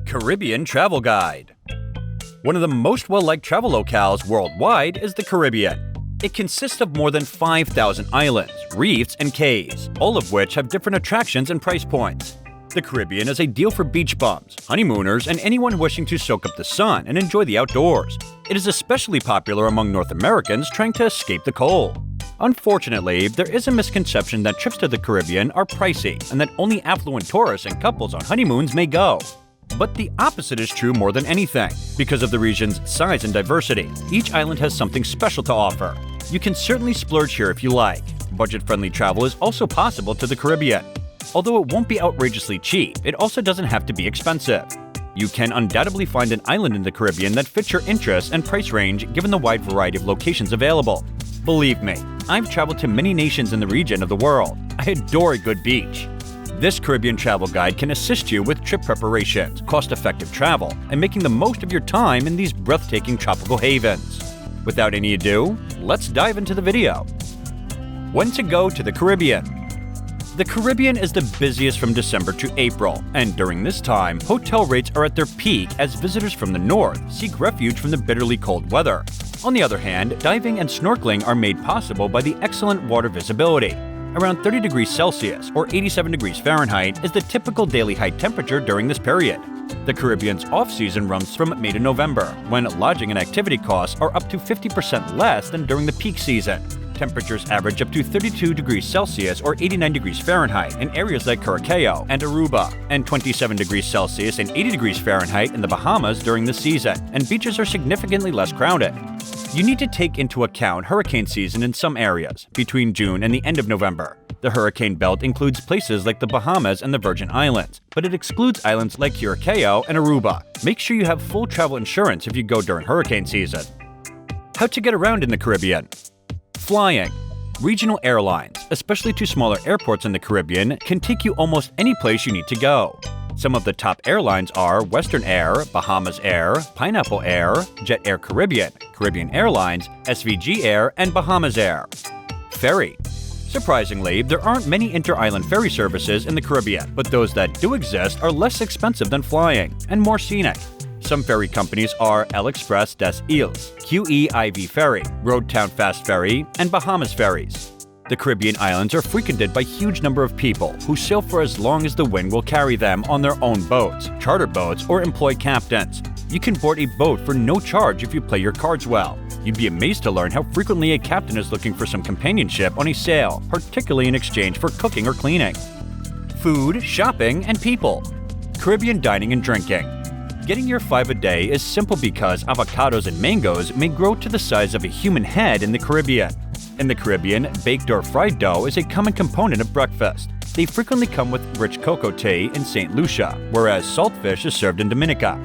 Caribbean Travel Guide. One of the most well-liked travel locales worldwide is the Caribbean. It consists of more than 5,000 islands, reefs, and cays, all of which have different attractions and price points. The Caribbean is ideal for beach bums, honeymooners, and anyone wishing to soak up the sun and enjoy the outdoors. It is especially popular among North Americans trying to escape the cold. Unfortunately, there is a misconception that trips to the Caribbean are pricey and that only affluent tourists and couples on honeymoons may go. But the opposite is true more than anything. Because of the region's size and diversity, each island has something special to offer. You can certainly splurge here if you like. Budget-friendly travel is also possible to the Caribbean. Although it won't be outrageously cheap, it also doesn't have to be expensive. You can undoubtedly find an island in the Caribbean that fits your interests and price range given the wide variety of locations available. Believe me, I've traveled to many nations in the region of the world. I adore a good beach. This Caribbean travel guide can assist you with trip preparations, cost-effective travel, and making the most of your time in these breathtaking tropical havens. Without any ado, let's dive into the video. When to go to the Caribbean. The Caribbean is the busiest from December to April, and during this time, hotel rates are at their peak as visitors from the north seek refuge from the bitterly cold weather. On the other hand, diving and snorkeling are made possible by the excellent water visibility. Around 30 degrees Celsius or 87 degrees Fahrenheit is the typical daily high temperature during this period. The Caribbean's off-season runs from May to November, when lodging and activity costs are up to 50% less than during the peak season. Temperatures average up to 32 degrees Celsius or 89 degrees Fahrenheit in areas like Curacao and Aruba, and 27 degrees Celsius and 80 degrees Fahrenheit in the Bahamas during the season, and beaches are significantly less crowded. You need to take into account hurricane season in some areas, between June and the end of November. The hurricane belt includes places like the Bahamas and the Virgin Islands, but it excludes islands like Curacao and Aruba. Make sure you have full travel insurance if you go during hurricane season. How to get around in the Caribbean. Flying. Regional airlines, especially to smaller airports in the Caribbean, can take you almost any place you need to go. Some of the top airlines are Western Air, Bahamas Air, Pineapple Air, Jet Air Caribbean, Caribbean Airlines, SVG Air, and Bahamas Air. Ferry. Surprisingly, there aren't many inter-island ferry services in the Caribbean, but those that do exist are less expensive than flying and more scenic. Some ferry companies are El Express des Îles, QEIV Ferry, Roadtown Fast Ferry, and Bahamas Ferries. The Caribbean islands are frequented by a huge number of people who sail for as long as the wind will carry them on their own boats, charter boats, or employ captains. You can board a boat for no charge if you play your cards well. You'd be amazed to learn how frequently a captain is looking for some companionship on a sail, particularly in exchange for cooking or cleaning. Food, shopping, and people. Caribbean dining and drinking. Getting your 5 a day is simple because avocados and mangoes may grow to the size of a human head in the Caribbean. In the Caribbean, baked or fried dough is a common component of breakfast. They frequently come with rich cocoa tea in St. Lucia, whereas saltfish is served in Dominica.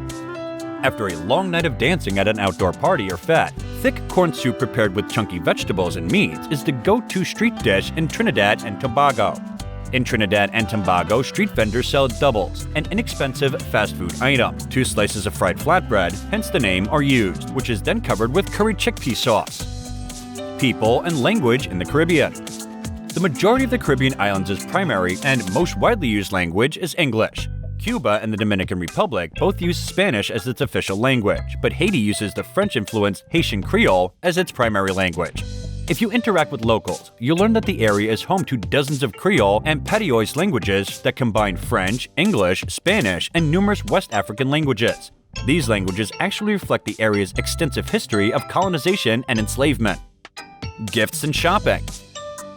After a long night of dancing at an outdoor party or fete, thick corn soup prepared with chunky vegetables and meats is the go-to street dish in Trinidad and Tobago. In Trinidad and Tobago, street vendors sell doubles, an inexpensive fast food item. 2 slices of fried flatbread, hence the name, are used, which is then covered with curry chickpea sauce. People and language in the Caribbean. The majority of the Caribbean islands' primary and most widely used language is English. Cuba and the Dominican Republic both use Spanish as its official language, but Haiti uses the French-influenced Haitian Creole as its primary language. If you interact with locals, you'll learn that the area is home to dozens of Creole and Patois languages that combine French, English, Spanish, and numerous West African languages. These languages actually reflect the area's extensive history of colonization and enslavement. Gifts and shopping.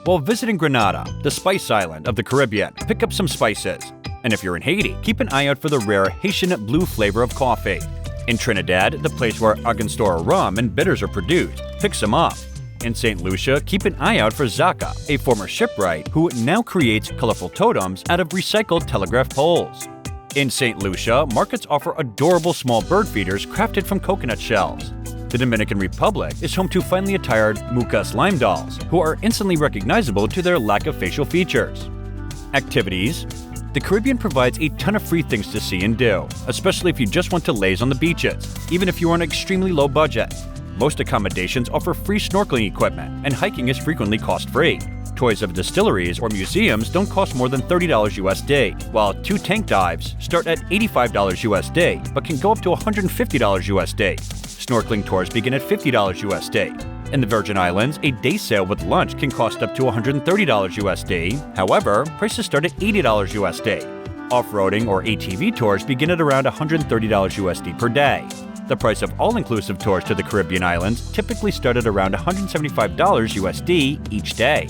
While visiting Grenada, the spice island of the Caribbean, pick up some spices. And if you're in Haiti, keep an eye out for the rare Haitian blue flavor of coffee. In Trinidad, the place where Angostura rum and bitters are produced, pick some up. In St. Lucia, keep an eye out for Zaka, a former shipwright who now creates colorful totems out of recycled telegraph poles. In St. Lucia, markets offer adorable small bird feeders crafted from coconut shells. The Dominican Republic is home to finely attired Mucas slime dolls, who are instantly recognizable to their lack of facial features. Activities. The Caribbean provides a ton of free things to see and do, especially if you just want to laze on the beaches, even if you're on an extremely low budget. Most accommodations offer free snorkeling equipment, and hiking is frequently cost-free. Tours of distilleries or museums don't cost more than $30 USD, while 2 tank dives start at $85 USD but can go up to $150 USD. Snorkeling tours begin at $50 USD. In the Virgin Islands, a day sail with lunch can cost up to $130 USD. However, prices start at $80 USD. Off-roading or ATV tours begin at around $130 USD per day. The price of all-inclusive tours to the Caribbean islands typically start at around $175 USD each day.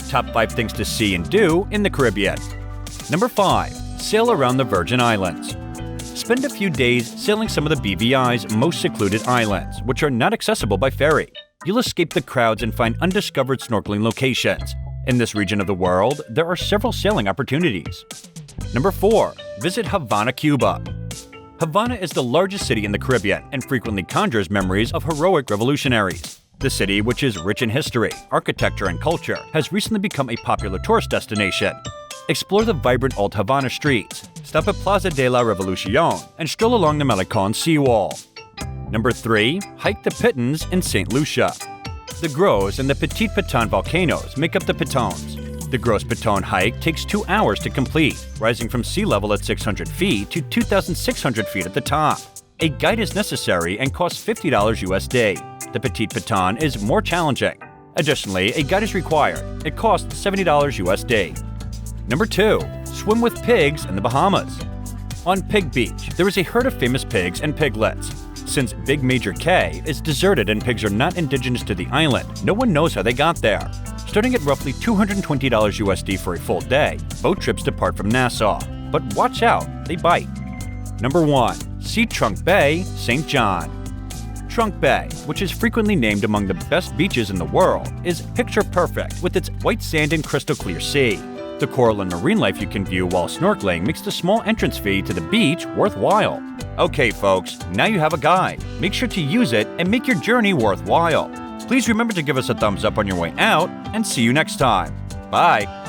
Top 5 things to see and do in the Caribbean. Number 5. Sail around the Virgin Islands. Spend a few days sailing some of the BVI's most secluded islands, which are not accessible by ferry. You'll escape the crowds and find undiscovered snorkeling locations. In this region of the world, there are several sailing opportunities. Number 4. Visit Havana, Cuba. Havana is the largest city in the Caribbean and frequently conjures memories of heroic revolutionaries. The city, which is rich in history, architecture, and culture, has recently become a popular tourist destination. Explore the vibrant old Havana streets, stop at Plaza de la Revolucion, and stroll along the Malecon seawall. Number 3. Hike the Pitons in St. Lucia. The Gros and the Petit Piton volcanoes make up the Pitons. The Gros Piton hike takes 2 hours to complete, rising from sea level at 600 feet to 2,600 feet at the top. A guide is necessary and costs $50 USD. The Petit Piton is more challenging. Additionally, a guide is required. It costs $70 USD. Number 2. Swim with pigs in the Bahamas. On Pig Beach, there is a herd of famous pigs and piglets. Since Big Major Cay is deserted and pigs are not indigenous to the island, no one knows how they got there. Starting at roughly $220 USD for a full day, boat trips depart from Nassau. But watch out, they bite. Number 1. See Trunk Bay, St. John. Trunk Bay, which is frequently named among the best beaches in the world, is picture perfect with its white sand and crystal clear sea. The coral and marine life you can view while snorkeling makes the small entrance fee to the beach worthwhile. Okay folks, now you have a guide. Make sure to use it and make your journey worthwhile. Please remember to give us a thumbs up on your way out, and see you next time. Bye!